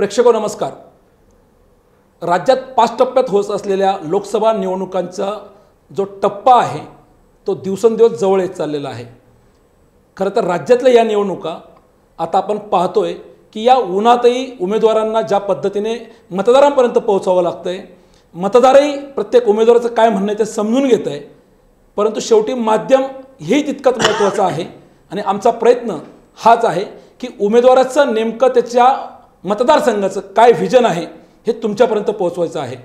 प्रेक्षको नमस्कार. राज्यात 5 टप्प्यात होत असलेल्या लोकसभा निवडणुकांचा जो टप्पा आहे तो दिवसेंदिवस जवळ येत चाललेला आहे. खरं तर राज्यातल्या या निवडणुका आता आपण पाहतोय की या उन्हातही उमेदवारांना ज्या पद्धतीने मतदारांपर्यंत पोहोचावं लागतंय, मतदारही प्रत्येक उमेदवाराचं काय म्हणणं आहे ते समजून घेत आहे, परंतु शेवटी माध्यम हेही तितकंच महत्त्वाचं आहे. आणि आमचा प्रयत्न हाच आहे की उमेदवाराचं नेमकं त्याच्या मतदारसंघाचं काय व्हिजन आहे हे तुमच्यापर्यंत पोहोचवायचं आहे.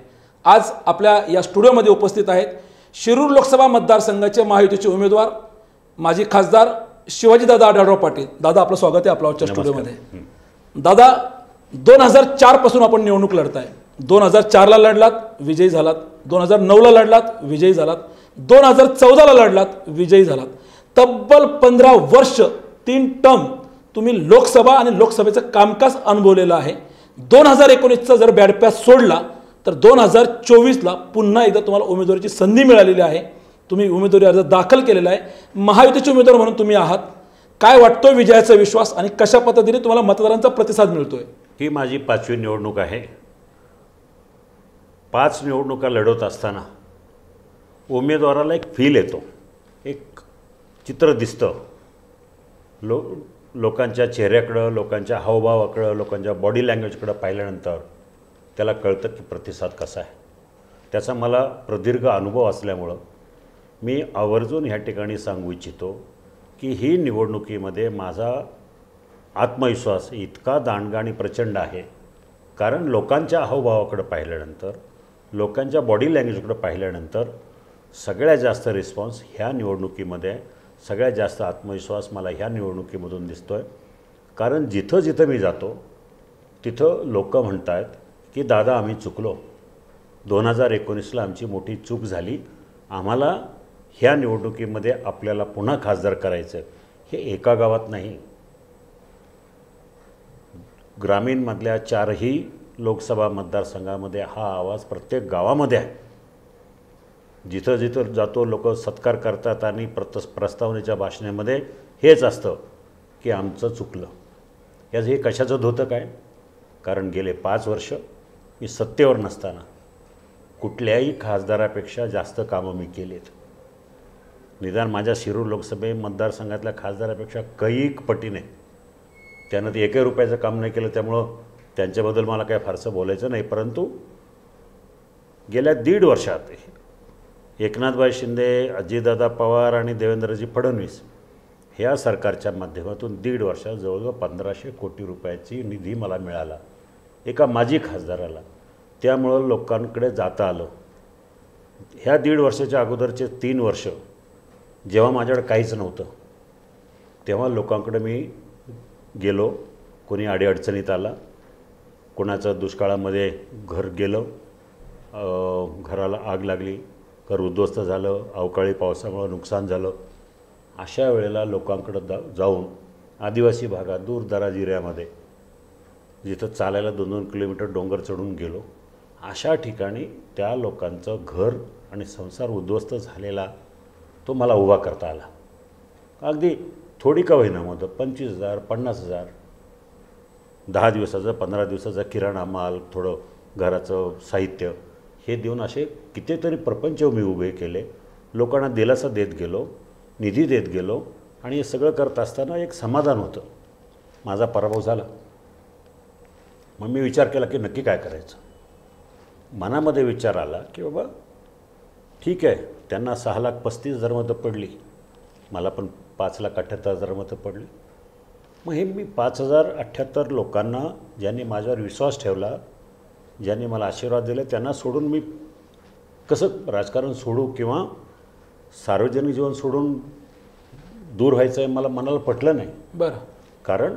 आज आपल्या या स्टुडिओमध्ये उपस्थित आहेत शिरूर लोकसभा मतदारसंघाचे महायुतीचे उमेदवार माजी खासदार शिवाजीदादा आढळराव पाटील. दादा, आपलं स्वागत आहे आपल्या आजच्या स्टुडिओमध्ये. दादा, 2004 पासून आपण निवडणूक लढताय. 2004ला लढलात, विजयी झालात. 2009ला लढलात, विजयी झालात. 2014ला लढलात, विजयी झालात. तब्बल 15 वर्ष 3 टर्म तुम्ही लोकसभा आणि लोकसभेचं कामकाज अनुभवलेलं आहे. 2019चा जर बॅडपॅच सोडला तर 2024ला पुन्हा एकदा तुम्हाला उमेदवारीची संधी मिळालेली आहे. तुम्ही उमेदवारी अर्ज दाखल केलेला आहे. महायुतीचे उमेदवार म्हणून तुम्ही आहात. काय वाटतोय विजयाचा विश्वास आणि कशा पद्धतीने तुम्हाला मतदारांचा प्रतिसाद मिळतोय? ही माझी 5वी निवडणूक आहे. 5 निवडणुका लढवत असताना उमेदवाराला एक फील येतो, एक चित्र दिसतं. लोकांच्या चेहऱ्याकडं, लोकांच्या हावभावाकडं, लोकांच्या बॉडी लँग्वेजकडं पाहिल्यानंतर त्याला कळतं की प्रतिसाद कसा आहे. त्याचा मला प्रदीर्घ अनुभव असल्यामुळं मी आवर्जून ह्या ठिकाणी सांगू इच्छितो की ही निवडणुकीमध्ये माझा आत्मविश्वास इतका दांडगा आणि प्रचंड आहे, कारण लोकांच्या हावभावाकडं पाहिल्यानंतर, लोकांच्या बॉडी लँग्वेजकडं पाहिल्यानंतर सगळ्यात जास्त रिस्पॉन्स ह्या निवडणुकीमध्ये, सगळ्यात जास्त आत्मविश्वास मला ह्या निवडणुकीमधून दिसतो आहे. कारण जिथं जिथं मी जातो तिथं लोक म्हणत आहेत की दादा, आम्ही चुकलो. 2019ला आमची मोठी चूक झाली. आम्हाला ह्या निवडणुकीमध्ये आपल्याला पुन्हा खासदार करायचं. हे एका गावात नाही, ग्रामीणमधल्या 4ही लोकसभा मतदारसंघामध्ये हा आवाज प्रत्येक गावामध्ये आहे. जिथं जिथं जातो लोक सत्कार करतात आणि प्रस्तावनेच्या भाषणामध्ये हेच असतं की आमचं चुकलं. याचं हे कशाचं होतं काय? कारण गेले 5 वर्ष मी सत्तेवर नसताना कुठल्याही खासदारापेक्षा जास्त कामं मी केलीत. निदान माझ्या शिरूर लोकसभे मतदारसंघातल्या खासदारापेक्षा कैक पटीने. त्यानं ते 1 रुपयाचं काम नाही केलं, त्यामुळं त्यांच्याबद्दल मला काय फारसं बोलायचं नाही. परंतु गेल्या 1.5 वर्षात एकनाथभाई शिंदे, अजितदादा पवार आणि देवेंद्रजी फडणवीस ह्या सरकारच्या माध्यमातून 1.5 वर्षात जवळजवळ 1500 कोटी रुपयाची निधी मला मिळाला एका माजी खासदाराला. त्यामुळं लोकांकडे जाता आलं. ह्या 1.5 वर्षाच्या अगोदरचे 3 वर्ष जेव्हा माझ्याकडे काहीच नव्हतं तेव्हा लोकांकडे मी गेलो. कोणी अडीअडचणीत आला, कोणाचं दुष्काळामध्ये घर गेलं, घराला आग लागली, घर उद्ध्वस्त झालं, अवकाळी पावसामुळं नुकसान झालं. अशा वेळेला लोकांकडं जाऊन आदिवासी भागात, दूरदराज एरियामध्ये जिथं चालायला 2-2 किलोमीटर डोंगर चढून गेलो, अशा ठिकाणी त्या लोकांचं घर आणि संसार उद्ध्वस्त झालेला तो मला उभा करता आला. अगदी थोडी का होईना मदत, 25,000, 50,000, 10 दिवसाचं, 15 दिवसाचा किराणा माल, थोडं घराचं साहित्य हे देऊन असे कितीतरी प्रपंच मी उभे केले. लोकांना दिलासा देत गेलो, निधी देत गेलो आणि हे सगळं करत असताना एक समाधान होतं. माझा पराभव झाला. मग मी विचार केला की नक्की काय करायचं. मनामध्ये विचार आला की बाबा ठीक आहे, त्यांना 6,35,000 मतं पडली, मला पण 5,78,000 मतं पडली. मग हे मी 5,078 लोकांना, ज्यांनी माझ्यावर विश्वास ठेवला, ज्यांनी मला आशीर्वाद दिले, त्यांना सोडून मी कसं राजकारण सोडू किंवा सार्वजनिक जीवन सोडून दूर व्हायचं आहे मला मनाला पटलं नाही. बरं. कारण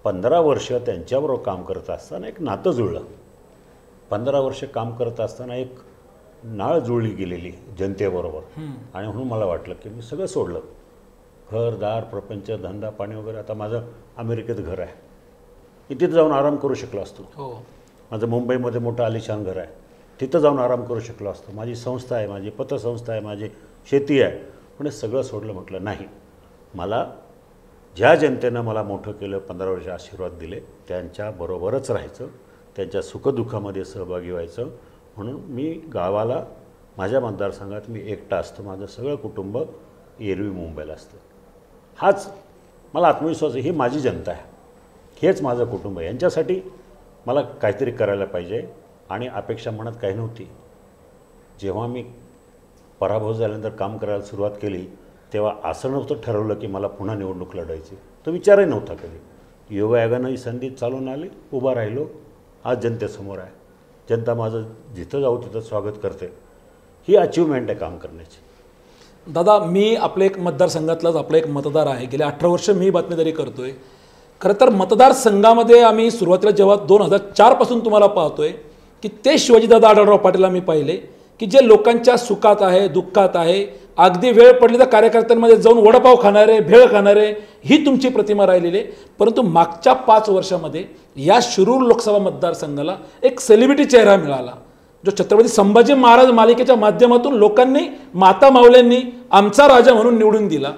15 वर्ष त्यांच्याबरोबर काम करत असताना एक नातं जुळलं. 15 वर्ष काम करत असताना एक नाळ जुळली गेलेली जनतेबरोबर. आणि म्हणून मला वाटलं की मी सगळं सोडलं, घरदार, प्रपंच, धंदा पाणी वगैरे. आता माझं अमेरिकेत घर आहे, मी तिथं जाऊन आराम करू शकलो असतो. हो. माझं मुंबईमध्ये मोठं आलिशान घर आहे, तिथं जाऊन आराम करू शकलो असतो. माझी संस्था आहे, माझी पतसंस्था आहे, माझी शेती आहे. पण हे सगळं सोडलं. म्हटलं नाही, मला ज्या जनतेनं मला मोठं केलं, 15 वर्ष आशीर्वाद दिले, त्यांच्याबरोबरच राहायचं. त्यांच्या सुखदुःखामध्ये सहभागी व्हायचं. म्हणून मी गावाला माझ्या मतदारसंघात मी एकटा असतो, माझं सगळं कुटुंब एरवी मुंबईला असतं. हाच मला आत्मविश्वास आहे, ही माझी जनता आहे, हेच माझं कुटुंब आहे, यांच्यासाठी मला काहीतरी करायला पाहिजे. आणि अपेक्षा मनात काही नव्हती. जेव्हा मी पराभव झाल्यानंतर काम करायला सुरुवात केली तेव्हा असं नव्हतं ठरवलं की मला पुन्हा निवडणूक लढवायची, तो विचारही नव्हता कधी. योगायोगानं ही संधी चालून आली, उभा राहिलो, आज जनतेसमोर आहे. जनता माझं जिथं जाऊ तिथं स्वागत करते. ही अचिव्हमेंट आहे काम करण्याची. दादा, मी आपल्या एक मतदारसंघातलाच आपला एक मतदार आहे. गेले 18 वर्ष मी बातमीदारी करतोय. खरं तर मतदारसंघामध्ये आम्ही सुरुवातीला जेव्हा 2004 पासून तुम्हाला पाहतोय की ते शिवाजीदादा आढळराव पाटील आम्ही पाहिले की जे लोकांच्या सुखात आहे, दुःखात आहे, अगदी वेळ पडली तर कार्यकर्त्यांमध्ये जाऊन वडापाव खाणारे, भेळ खाणारे, ही तुमची प्रतिमा राहिलेली आहे. परंतु मागच्या 5 वर्षामध्ये या शिरूर लोकसभा मतदारसंघाला एक सेलिब्रिटी चेहरा मिळाला, जो छत्रपती संभाजी महाराज मालिकेच्या माध्यमातून लोकांनी, माता मावल्यांनी आमचा राजा म्हणून निवडून दिला.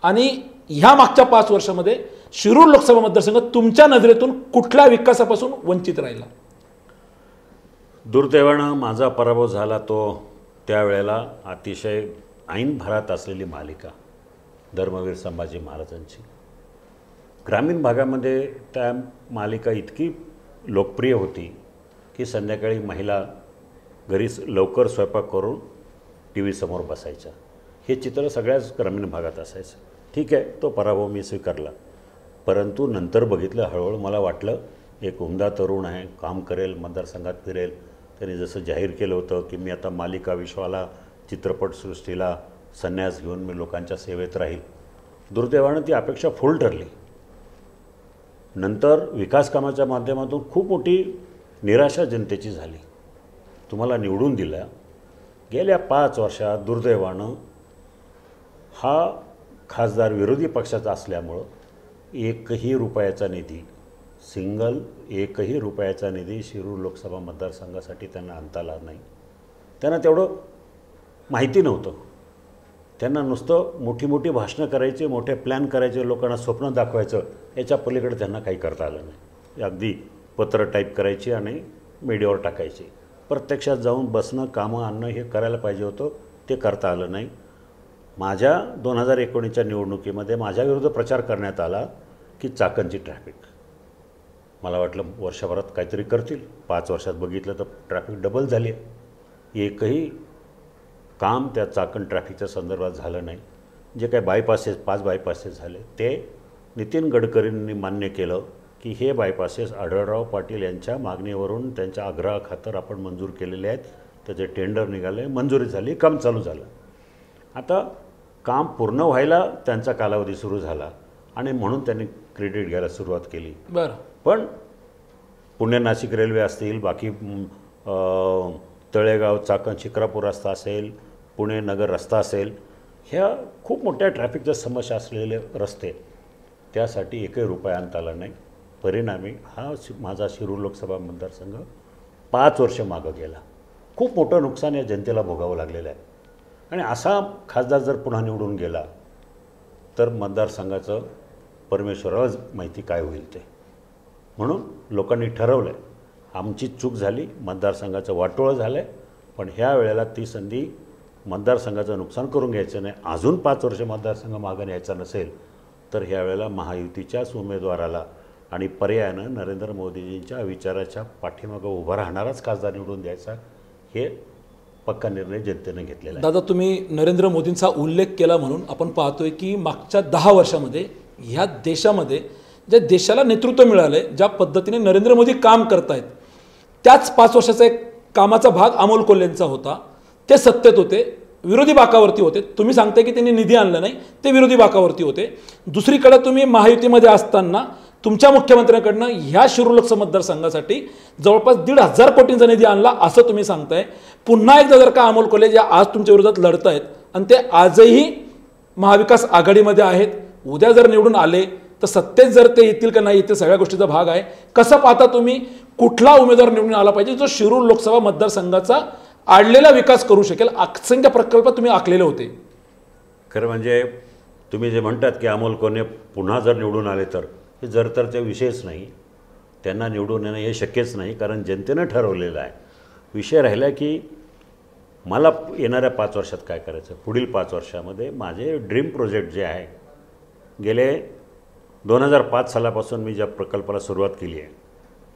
आणि ह्या मागच्या 5 वर्षामध्ये शिरूर लोकसभा मतदारसंघ तुमच्या नजरेतून कुठल्या विकासापासून वंचित राहिला? दुर्दैवानं माझा पराभव झाला तो त्यावेळेला अतिशय ऐन भरात असलेली मालिका धर्मवीर संभाजी महाराजांची. ग्रामीण भागामध्ये त्या मालिका इतकी लोकप्रिय होती की संध्याकाळी महिला घरी लवकर स्वयंपाक करून टी व्ही समोर बसायच्या. हे चित्र सगळ्याच ग्रामीण भागात असायचं. ठीक आहे, तो पराभव मी स्वीकारला. परंतु नंतर बघितलं, हळूहळू मला वाटलं एक उमदा तरुण आहे, काम करेल, मतदारसंघात फिरेल. त्यांनी जसं जाहीर केलं होतं की मी आता मालिका विश्वाला, चित्रपटसृष्टीला संन्यास घेऊन मी लोकांच्या सेवेत राहील. दुर्दैवानं ती अपेक्षा फुल ठरली. नंतर विकास कामाच्या माध्यमातून खूप मोठी निराशा जनतेची झाली. तुम्हाला निवडून दिलं, गेल्या 5 वर्षात दुर्दैवानं हा खासदार विरोधी पक्षाचा असल्यामुळं एकही रुपयाचा निधी, एकही रुपयाचा निधी शिरूर लोकसभा मतदारसंघासाठी त्यांना आणता आला नाही. त्यांना तेवढं माहिती नव्हतं. त्यांना नुसतं मोठी मोठी भाषणं करायची, मोठे प्लॅन करायचे, लोकांना स्वप्न दाखवायचं, याच्या पलीकडे त्यांना काही करता आलं नाही. अगदी पत्र टाईप करायची आणि मीडियावर टाकायची. प्रत्यक्षात जाऊन बसणं, कामं आणणं हे करायला पाहिजे होतं, ते करता आलं नाही. माझ्या 2019च्या निवडणुकीमध्ये माझ्याविरुद्ध प्रचार करण्यात आला की चाकणची ट्रॅफिक. मला वाटलं वर्षभरात काहीतरी करतील. 5 वर्षात बघितलं तर ट्रॅफिक डबल झाली आहे. एकही काम त्या चाकण ट्रॅफिकच्या संदर्भात झालं नाही. जे काही बायपासेस, 5 बायपासेस झाले, ते नितीन गडकरींनी मान्य केलं की हे बायपासेस आढळराव पाटील यांच्या मागणीवरून, त्यांच्या आग्रहाखातर आपण मंजूर केलेले आहेत. त्याचे टेंडर निघाले, मंजुरी झाली, काम चालू झालं. आता काम पूर्ण व्हायला त्यांचा कालावधी सुरू झाला आणि म्हणून त्यांनी क्रेडिट घ्यायला सुरुवात केली. बरं. पण पुणे नाशिक रेल्वे असतील, बाकी तळेगाव चाकण शिक्रापूर रस्ता असेल, पुणे नगर रस्ता असेल, ह्या खूप मोठ्या ट्रॅफिकच्या समस्या असलेले रस्ते, त्यासाठी एकही रुपया आणता आला नाही. परिणामी हा माझा शिरूर लोकसभा मतदारसंघ 5 वर्ष मागं गेला. खूप मोठं नुकसान या जनतेला भोगावं लागलेलं आहे. आणि असा खासदार जर पुन्हा निवडून गेला तर मतदारसंघाचं परमेश्वरालाच माहिती काय होईल ते. म्हणून लोकांनी ठरवलं आहे, आमची चूक झाली, मतदारसंघाचं वाटोळं झालं आहे, पण ह्या वेळेला ती संधी मतदारसंघाचं नुकसान करून घ्यायचं नाही. अजून 5 वर्ष मतदारसंघ मागं न्यायचा नसेल तर ह्या वेळेला महायुतीच्याच उमेदवाराला आणि पर्यायानं नरेंद्र मोदीजींच्या विचाराच्या पाठीमागं उभा राहणाराच खासदार निवडून द्यायचा, हे पक्का निर्णय जनतेने घेतलेला आहे. दादा, तुम्ही नरेंद्र मोदींचा उल्लेख केला म्हणून आपण पाहतोय की मागच्या 10 वर्षामध्ये ह्या देशामध्ये ज्या देशाला नेतृत्व मिळालं आहे, ज्या पद्धतीने नरेंद्र मोदी काम करतायत, त्याच 5 वर्षाचा एक कामाचा भाग अमोल कोल्हेंचा होता. ते सत्तेत होते, विरोधी बाकावरती होते. तुम्ही सांगताय की त्यांनी निधी आणला नाही, ते विरोधी बाकावरती होते. दुसरीकडे तुम्ही महायुतीमध्ये असताना तुमच्या मुख्यमंत्र्यांकडनं ह्या शिरूर लोकसभा मतदारसंघासाठी जवळपास 1,500 कोटींचा निधी आणला असं तुम्ही सांगताय. पुन्हा एकदा जर का अमोल कोल्हे जे आज तुमच्या विरोधात लढत आहेत आणि ते आजही महाविकास आघाडीमध्ये आहेत, उद्या जर निवडून आले तर सत्तेत जर ते येतील का नाही येतील सगळ्या गोष्टीचा भाग आहे. कसं पाहता तुम्ही, कुठला उमेदवार निवडून आला पाहिजे जो शिरूर लोकसभा मतदारसंघाचा आडलेला विकास करू शकेल? असंख्य प्रकल्प तुम्ही आखलेले होते. खरं म्हणजे तुम्ही जे म्हणतात की अमोल कोल्हे पुन्हा जर निवडून आले तर, हे जर तरचा विषयच नाही. त्यांना निवडून येणं हे शक्यच नाही, कारण जनतेनं ठरवलेलं आहे. विषय राहिला की मला येणाऱ्या 5 वर्षात काय करायचं. पुढील 5 वर्षामध्ये माझे ड्रीम प्रोजेक्ट जे आहे, गेले 2005 सालापासून मी ज्या प्रकल्पाला सुरुवात केली आहे,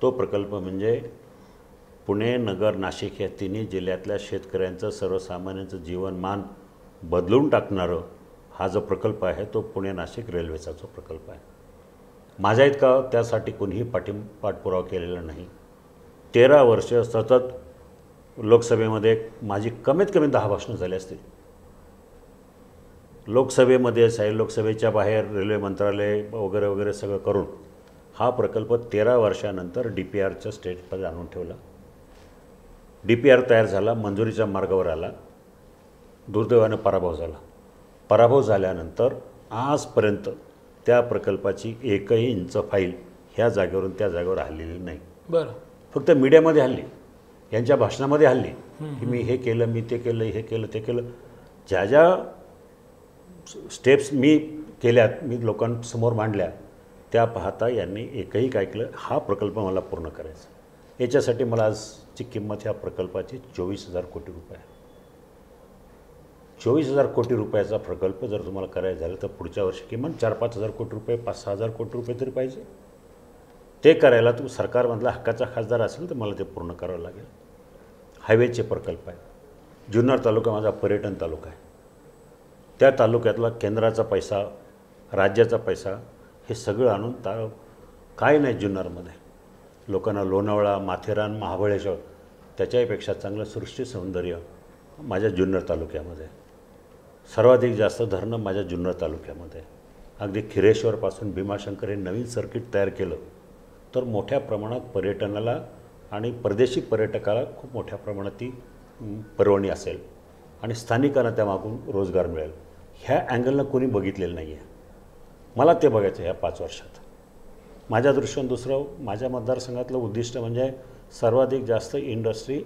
तो प्रकल्प म्हणजे पुणे, नगर, नाशिक या तिन्ही जिल्ह्यातल्या शेतकऱ्यांचं, सर्वसामान्यांचं जीवनमान बदलून टाकणारं हा जो प्रकल्प आहे तो पुणे नाशिक रेल्वेचा जो प्रकल्प आहे. माझ्या इतका त्यासाठी कोणीही पाठपुरावा केलेला नाही. 13 वर्ष सतत लोकसभेमध्ये माझी कमीत कमी 10 भाषणं झाली असतील. लोकसभेमध्ये आहे, लोकसभेच्या बाहेर रेल्वे मंत्रालय वगैरे वगैरे सगळं करून हा प्रकल्प 13 वर्षानंतर DPRच्या स्टेजमध्ये आणून ठेवला. DPR तयार झाला, मंजुरीच्या मार्गावर आला, दुर्दैवानं पराभव झाला. पराभव झाल्यानंतर आजपर्यंत त्या प्रकल्पाची एकही इंच फाईल ह्या जागेवरून त्या जागेवर हल्लेली नाही. बरं. फक्त मीडियामध्ये हल्ली, यांच्या भाषणामध्ये हल्ली की मी हे केलं, मी ते केलं, हे केलं, ते केलं. ज्या ज्या स्टेप्स मी केल्यात, मी लोकांसमोर मांडल्या, त्या पाहता यांनी एकही काय केलं. हा प्रकल्प मला पूर्ण करायचा. याच्यासाठी मला आजची किंमत ह्या प्रकल्पाची 24,000 कोटी रुपये आहे. 24,000 कोटी रुपयाचा प्रकल्प जर तुम्हाला करायचं झालं तर पुढच्या वर्षी किमान 4-5 हजार कोटी रुपये, 5-6 हजार कोटी रुपये तरी पाहिजे. ते करायला तू सरकारमधला हक्काचा खासदार असेल तर मला ते पूर्ण करावं लागेल. हायवेचे प्रकल्प आहे. जुन्नर तालुका माझा पर्यटन तालुका आहे. त्या तालुक्यातला केंद्राचा पैसा, राज्याचा पैसा हे सगळं आणून काय नाही जुन्नरमध्ये. लोकांना लोणावळा, माथेरान, महाबळेश्वर त्याच्यापेक्षा चांगलं सृष्टी सौंदर्य माझ्या जुन्नर तालुक्यामध्ये. सर्वाधिक जास्त धरणं माझ्या जुन्नर तालुक्यामध्ये. अगदी खिरेश्वरपासून भीमाशंकर हे नवीन सर्किट तयार केलं तर मोठ्या प्रमाणात पर्यटनाला आणि परदेशी पर्यटकाला खूप मोठ्या प्रमाणात ती पर्वणी असेल आणि स्थानिकांना त्यामागून रोजगार मिळेल. ह्या अँगलनं कोणी बघितलेलं नाही आहे. मला ते बघायचं ह्या 5 वर्षात. माझ्या दृष्टीनं दुसरं माझ्या मतदारसंघातलं उद्दिष्ट म्हणजे सर्वाधिक जास्त इंडस्ट्री,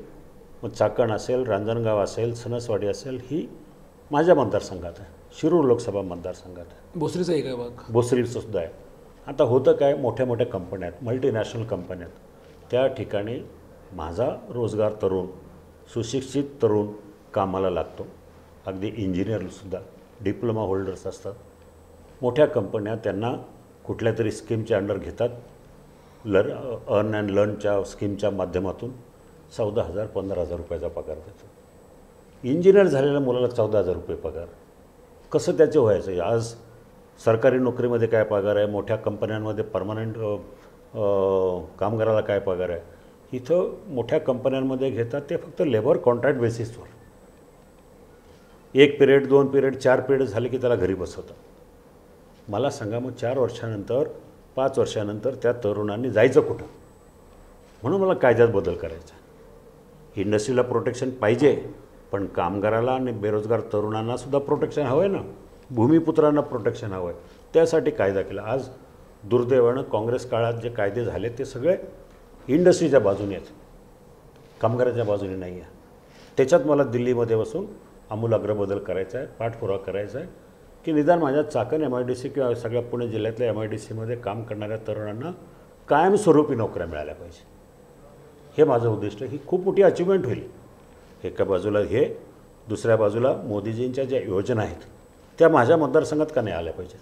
चाकण असेल, रांजणगाव असेल, सणसवाडी असेल, ही माझ्या मतदारसंघात आहे. शिरूर लोकसभा मतदारसंघात आहे. भोसरीचा एक आहे भाग. भोसरीचं सुद्धा आहे. आता होतं काय, मोठ्या मोठ्या कंपन्या आहेत, मल्टीनॅशनल कंपन्या आहेत. त्या ठिकाणी माझा रोजगार तरुण, सुशिक्षित तरुण कामाला लागतो. अगदी इंजिनियरसुद्धा डिप्लोमा होल्डर्स असतात. मोठ्या कंपन्या त्यांना कुठल्या तरी स्कीमच्या अंडर घेतात. अर्न अँड लर्नच्या स्कीमच्या माध्यमातून 14,000 15,000 रुपयाचा पगार देतो. इंजिनियर झालेल्या मुलाला 14,000 रुपये पगार कसं त्याचे व्हायचं. आज सरकारी नोकरीमध्ये काय पगार आहे, मोठ्या कंपन्यांमध्ये परमनंट कामगाराला काय पगार आहे. इथं मोठ्या कंपन्यांमध्ये घेतात ते फक्त लेबर कॉन्ट्रॅक्ट बेसिसवर. 1 पिरियड, 2 पिरियड, 4 पिरियड झाले की त्याला घरी बसवतात. मला सांगा मग 4 वर्षानंतर, 5 वर्षानंतर त्या तरुणांनी जायचं कुठं. म्हणून मला कायद्यात बदल करायचा. इंडस्ट्रीला प्रोटेक्शन पाहिजे, पण कामगाराला आणि बेरोजगार तरुणांनासुद्धा प्रोटेक्शन हवं आहे ना. भूमिपुत्रांना प्रोटेक्शन हवं आहे. त्यासाठी कायदा केला. आज दुर्दैवानं काँग्रेस काळात जे कायदे झाले ते सगळे इंडस्ट्रीच्या बाजूने आहेत, कामगाराच्या बाजूने नाही आहे. त्याच्यात मला दिल्लीमध्ये बसून आमूलाग्र बदल करायचा आहे, पाठपुरावा करायचा आहे की निदान माझ्या चाकण MIDC किंवा सगळ्या पुणे जिल्ह्यातल्या MIDCमध्ये काम करणाऱ्या तरुणांना कायमस्वरूपी नोकऱ्या मिळाल्या पाहिजे. हे माझं उद्दिष्ट. ही खूप मोठी अचिव्हमेंट होईल. एका बाजूला हे, दुसऱ्या बाजूला मोदीजींच्या ज्या योजना आहेत त्या माझ्या मतदारसंघात का नाही आल्या पाहिजेत.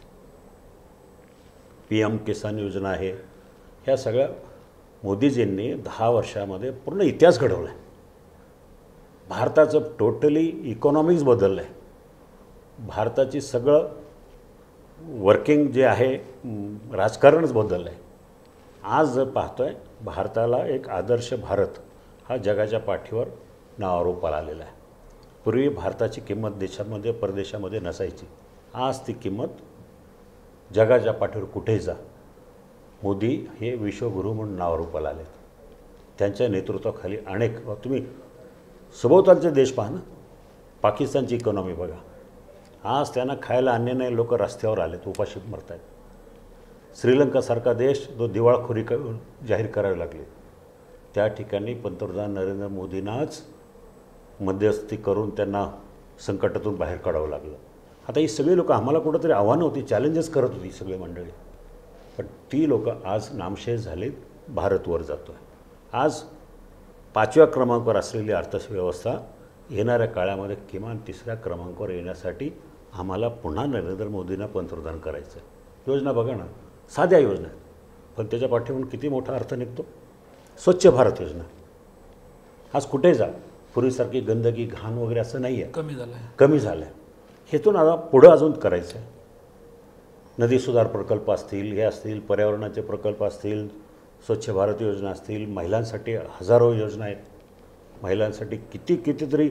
PM किसान योजना आहे. ह्या सगळ्या मोदीजींनी 10 वर्षामध्ये पूर्ण इतिहास घडवला आहे. भारताचं टोटली इकॉनॉमिक्स बदललं आहे. भारताची सगळं वर्किंग जे आहे, राजकारणच बदललं आहे. आज जर पाहतो आहे भारताला एक आदर्श भारत हा जगाच्या पाठीवर नावारूपाला आलेला आहे. पूर्वी भारताची किंमत देशामध्ये, परदेशामध्ये नसायची. आज ती किंमत जगाच्या पाठीवर कुठेही जा, मोदी हे विश्वगुरू म्हणून नावारूपाला आलेत. त्यांच्या नेतृत्वाखाली अनेक, तुम्ही सभोवतालचे देश पहा ना, पाकिस्तानची इकॉनॉमी बघा. आज त्यांना खायला अन्न नाही, लोक रस्त्यावर आलेत, उपाशी मरत आहेत. श्रीलंकासारखा देश जो दिवाळखोरी जाहीर करावी लागली, त्या ठिकाणी पंतप्रधान नरेंद्र मोदींनाच मध्यस्थी करून त्यांना संकटातून बाहेर काढावं लागलं. आता ही सगळी लोकं आम्हाला कुठंतरी आव्हानं होती, चॅलेंजेस करत होती सगळी मंडळी, पण ती लोकं आज नामशेष झालीत. भारत वर जातो आहे. आज 5व्या क्रमांकावर असलेली अर्थव्यवस्था येणाऱ्या काळामध्ये किमान 3ऱ्या क्रमांकावर येण्यासाठी आम्हाला पुन्हा नरेंद्र मोदींना पंतप्रधान करायचं आहे. योजना बघा ना, साध्या योजना आहेत, पण त्याच्या पाठीमागून किती मोठा अर्थ निघतो. स्वच्छ भारत योजना, आज कुठे जा पूर्वीसारखी गंदगी घाण वगैरे असं नाही आहे, कमी झालं आहे. हेतून आता पुढं अजून करायचं आहे. नदी सुधार प्रकल्प असतील, हे असतील, पर्यावरणाचे प्रकल्प असतील, स्वच्छ भारत योजना असतील, महिलांसाठी हजारो योजना आहेत, महिलांसाठी कितीतरी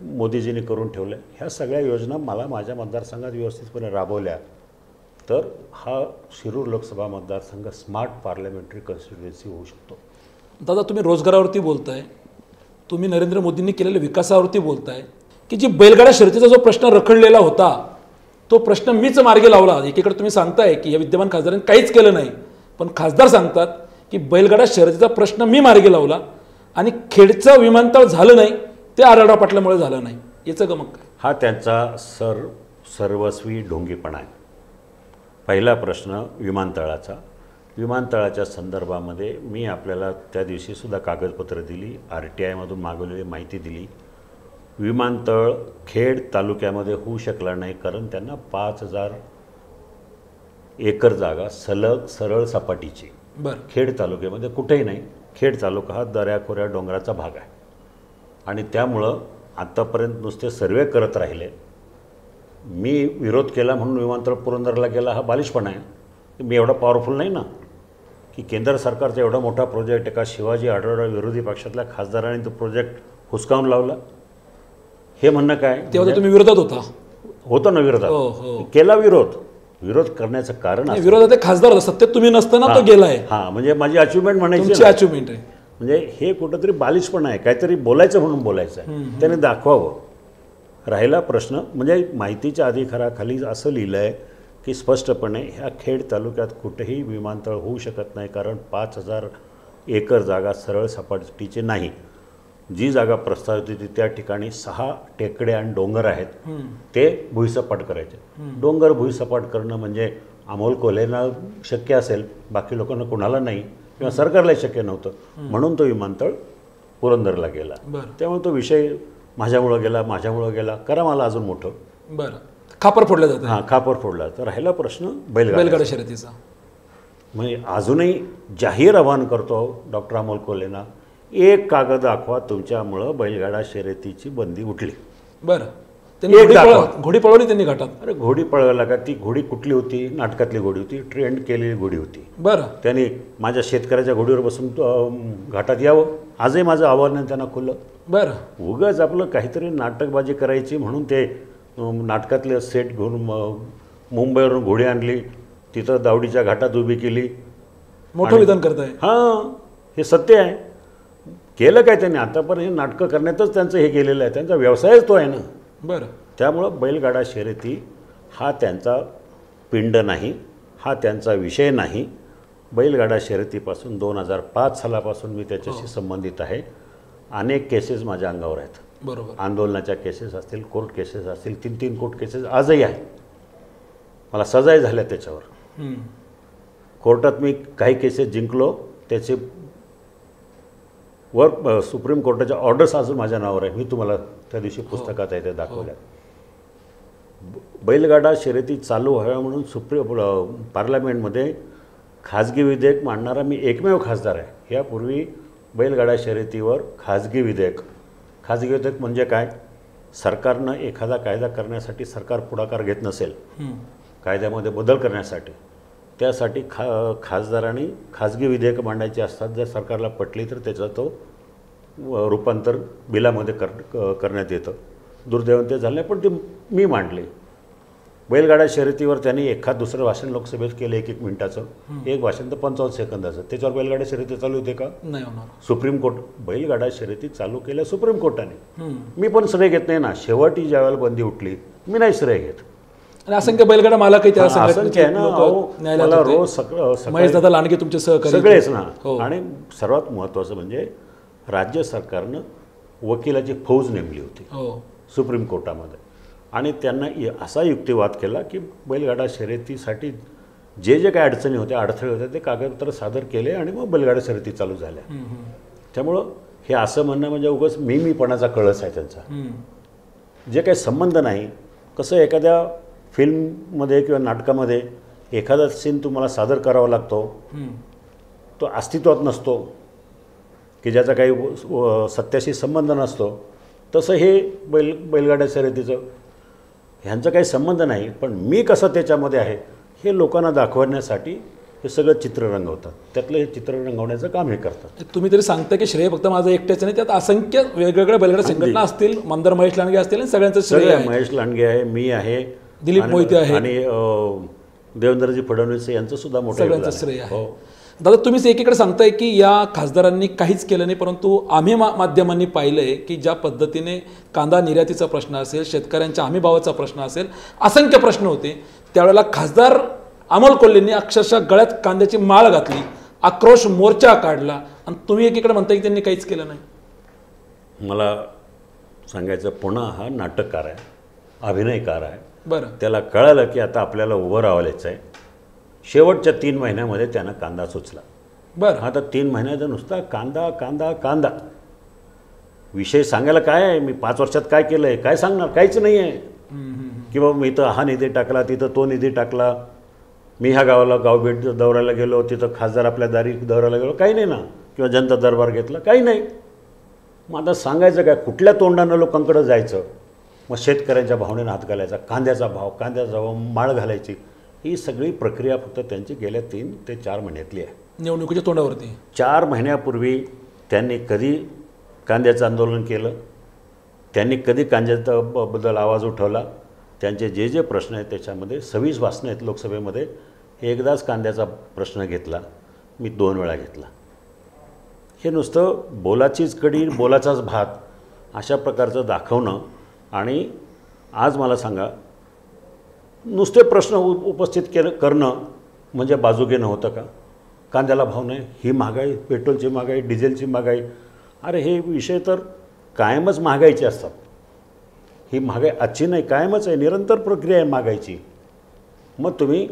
मोदीजींनी करून ठेवल्या. ह्या सगळ्या योजना मला माझ्या मतदारसंघात व्यवस्थितपणे राबवल्या तर हा शिरूर लोकसभा मतदारसंघ स्मार्ट पार्लमेंटरी कॉन्स्टिट्युएन्सी होऊ शकतो. दादा, तुम्ही रोजगारावरती बोलताय, तुम्ही नरेंद्र मोदींनी केलेल्या विकासावरती बोलताय की जी बैलगाडा शर्यतीचा जो प्रश्न रखडलेला होता तो प्रश्न मीच मार्गी लावला. एकीकडे तुम्ही सांगताय की या विद्यमान खासदारांनी काहीच केलं नाही, पण खासदार सांगतात की बैलगाडा शर्यतीचा प्रश्न मी मार्गी लावला आणि खेडचं विमानतळ झालं नाही ते आढळराव पाटलामुळे झालं नाही. याचं गमक काय? हा त्यांचा सर्वस्वी ढोंगीपणा आहे. पहिला प्रश्न विमानतळाचा. विमानतळाच्या संदर्भामध्ये मी आपल्याला त्या दिवशीसुद्धा कागदपत्र दिली, RTIमधून मागवलेली माहिती दिली. विमानतळ खेड तालुक्यामध्ये होऊ शकला नाही कारण त्यांना 5000 एकर जागा सलग सरळ सपाटीची खेड तालुक्यामध्ये कुठेही नाही. खेड तालुका हा दऱ्याखोऱ्या डोंगराचा भाग आहे आणि त्यामुळं आत्तापर्यंत नुसते सर्वे करत राहिले. मी विरोध केला म्हणून विमानतळ पुरंदरला गेला हा बालिशपणा आहे. मी एवढा पॉवरफुल नाही ना की केंद्र सरकारचा एवढा मोठा प्रोजेक्ट एका शिवाजी आढळराव विरोधी पक्षातल्या खासदारांनी तो प्रोजेक्ट हुसकावून लावला. हे म्हणणं काय? तेव्हा तुम्ही विरोधात होतो ना, विरोधात केला. विरोध करण्याचं कारण विरोधात खासदार होता, सत्तेत तुम्ही नसताना तो गेलाय. हां, म्हणजे माझी अचिव्हमेंट म्हणायची, अचिव्हमेंट आहे. म्हणजे हे कुठंतरी बालिशपणा आहे, काहीतरी बोलायचं म्हणून बोलायचं आहे, त्याने दाखवावं. राहिला प्रश्न म्हणजे माहितीच्या अधिकाराखाली असं लिहिलं आहे की स्पष्टपणे ह्या खेड तालुक्यात कुठेही विमानतळ होऊ शकत नाही कारण 5000 एकर जागा सरळ सपाटीची नाही. जी जागा प्रस्तावित होती त्या ठिकाणी 6 टेकडे आणि डोंगर आहेत, ते भुईसपाट करायचे. डोंगर भुईसपाट करणं म्हणजे अमोल कोल्हेंना शक्य असेल, बाकी लोकांना कोणाला नाही किंवा सरकारला शक्य नव्हतं, म्हणून तो विमानतळ पुरंदरला गेला. त्यामुळे तो विषय माझ्यामुळं गेला करा मला अजून मोठं. बरं, खापर फोडलं जातं. हां, खापर फोडला. तर राहिला प्रश्न बैलगाडा शर्यतीचा. म्हणजे अजूनही जाहीर आवाहन करतो डॉक्टर अमोल कोल्हेंना, एक कागद दाखवा तुमच्यामुळं बैलगाडा शर्यतीची बंदी उठली. बरं, घोडी पळवली त्यांनी घाटात. अरे घोडी पळवायला का? ती घोडी कुठली होती? नाटकातली घोडी होती, ट्रेंड केलेली घोडी होती. बरं, त्यांनी माझ्या शेतकऱ्याच्या घोडीवर बसून घाटात यावं. आजही माझं आव्हान त्यांना खुलं. बरं, उगाच आपलं काहीतरी नाटकबाजी करायची म्हणून ते नाटकातले सेट घेऊन मुंबईवरून घोडी आणली, तिथं दावडीच्या घाटात उभी केली. मोठं विधान करताय. हां, हे सत्य आहे. केलं काय त्यांनी? आतापर्यंत हे नाटकं करण्यातच त्यांचं हे केलेलं आहे, त्यांचा व्यवसायच तो आहे ना. बरं, त्यामुळं बैलगाडा शर्यती हा त्यांचा पिंड नाही, हा त्यांचा विषय नाही. बैलगाडा शर्यतीपासून 2005 सालापासून मी त्याच्याशी संबंधित आहे. अनेक केसेस माझ्या अंगावर आहेत. बरोबर, आंदोलनाच्या केसेस असतील, कोर्ट केसेस असतील, 3 कोर्ट केसेस आजही आहेत. मला सजाही झाल्या त्याच्यावर. कोर्टात मी काही केसेस जिंकलो, त्याचे सुप्रीम कोर्टाच्या ऑर्डर्स अजून माझ्या नावावर आहे. मी तुम्हाला त्या दिवशी पुस्तकात आहे ते दाखवल्या. बैलगाडा शर्यती चालू व्हाव्या म्हणून पार्लमेंटमध्ये खाजगी विधेयक मांडणारा मी एकमेव खासदार आहे. यापूर्वी बैलगाडा शर्यतीवर खाजगी विधेयक म्हणजे काय? सरकारनं एखादा कायदा करण्यासाठी सरकार पुढाकार घेत नसेल, कायद्यामध्ये बदल करण्यासाठी, त्यासाठी खासदारांनी खाजगी विधेयकं मांडायची असतात. जर सरकारला पटली तर त्याचं तो रूपांतर बिलामध्ये करण्यात येतं. दुर्दैवाने ते झालं नाही, पण ते मी मांडले. बैलगाडा शर्यतीवर त्यांनी एखाद दुसरं भाषण लोकसभेत केलं 1-1 मिनिटाचं, एक भाषण तर 55 सेकंदाचं. त्याच्यावर बैलगाडा शर्यती चालू होते का? नाही होणार. सुप्रीम कोर्ट बैलगाडा शर्यती चालू केल्या सुप्रीम कोर्टाने. मी पण श्रेय घेत नाही ना. शेवटी ज्यावेळेला बंदी उठली मी नाही श्रेय घेत. आणि असंख्य बैलगाडा मालकही त्या असंख्य आहे ना. मला रोज महेश दादा लांडगे तुमचे सहकारी सगळेच ना. आणि सर्वात महत्त्वाचं म्हणजे राज्य सरकारनं वकिलाची फौज नेमली होती सुप्रीम कोर्टामध्ये, आणि त्यांना असा युक्तिवाद केला की बैलगाडा शर्यतीसाठी जे जे काही अडचणी होत्या, अडथळे होते, ते कागदपत्र सादर केले आणि मग बैलगाड्या शर्यती चालू झाल्या. त्यामुळं हे असं म्हणणं म्हणजे उगाच मीपणाचा कळस आहे त्यांचा. जे काही संबंध नाही. कसं एखाद्या फिल्ममध्ये किंवा नाटकामध्ये एखादा सीन तुम्हाला सादर करावा लागतो, तो अस्तित्वात नसतो, की ज्याचा काही सत्याशी संबंध नसतो. तसं हे बैलगाड्या शर्यतीचं ह्यांचा काही संबंध नाही, पण मी कसं त्याच्यामध्ये आहे हे लोकांना दाखवण्यासाठी हे सगळं चित्र रंगवतात. त्यातलं हे चित्र रंगवण्याचं काम हे करतात. तुम्ही तरी सांगता की श्रेय फक्त माझं एकट्याचं नाही, त्यात असंख्य वेगवेगळ्या बैलगाड्या संघटना असतील, मंदार महेश लांडगे असतील, आणि सगळ्यांचं श्रेय आहे. महेश लांडगे आहे, मी आहे, दिलीप मोहिते आहे, आणि देवेंद्रजी फडणवीस यांचं सुद्धा मोठं सगळ्यांचं श्रेय आहे. दादा, तुम्हीच एकीकडे सांगताय की या खासदारांनी काहीच केलं नाही, परंतु आम्ही माध्यमांनी पाहिलंय की ज्या पद्धतीने कांदा निर्यातीचा प्रश्न असेल, शेतकऱ्यांच्या हमीभावाचा प्रश्न असेल, असंख्य प्रश्न होते, त्यावेळेला खासदार अमोल कोल्हेंनी अक्षरशः गळ्यात कांद्याची माळ घातली, आक्रोश मोर्चा काढला, आणि तुम्ही एकीकडे म्हणताय की त्यांनी काहीच केलं नाही. मला सांगायचं, पुन्हा हा नाटककार आहे, अभिनयकार आहे. बरं, त्याला कळालं की आता आपल्याला उभं राहायचं आहे. शेवटच्या 3 महिन्यामध्ये त्यानं कांदा सुचला. बरं, आता 3 महिन्याचा नुसता कांदा कांदा कांदा विषय सांगायला काय आहे? मी 5 वर्षात काय केलं आहे, काय सांगणार? काहीच नाही आहे. किंवा मी इथं हा निधी टाकला, तिथं तो निधी टाकला, मी ह्या गावाला गाव भेट दौऱ्याला गेलो, तिथं खासदार आपल्या दारी दौऱ्याला गेलो, काही नाही ना. किंवा जनता दरबार घेतला, काही नाही. मग आता सांगायचं काय? कुठल्या तोंडानं लोकांकडं जायचं? मग शेतकऱ्यांच्या भावनेनं हात घालायचा, कांद्याचा भाव माळ घालायची. ही सगळी प्रक्रिया फक्त त्यांची गेल्या 3 ते 4 महिन्यातली आहे. निवडणुकीच्या तोंडावरती 4 महिन्यापूर्वी त्यांनी कधी कांद्याचं आंदोलन केलं? त्यांनी कधी कांद्याबद्दल आवाज उठवला? त्यांचे जे जे प्रश्न आहेत त्याच्यामध्ये 26 भाषणं आहेत लोकसभेमध्ये. एकदाच कांद्याचा प्रश्न घेतला, मी 2 वेळा घेतला. हे नुसतं बोलाचीच कडी, बोलाचाच भात अशा प्रकारचं दाखवणं. आणि आज मला सांगा, नुसते प्रश्न उपस्थित करणं म्हणजे बाजू घेणं होतं का? कांद्याला भाव नाही, ही महागाई, पेट्रोलची महागाई, डिझेलची महागाई. अरे हे विषय तर कायमच महागाईचे असतात. ही महागाई आजची नाही, कायमच आहे, निरंतर प्रक्रिया आहे महागाईची. मग तुम्ही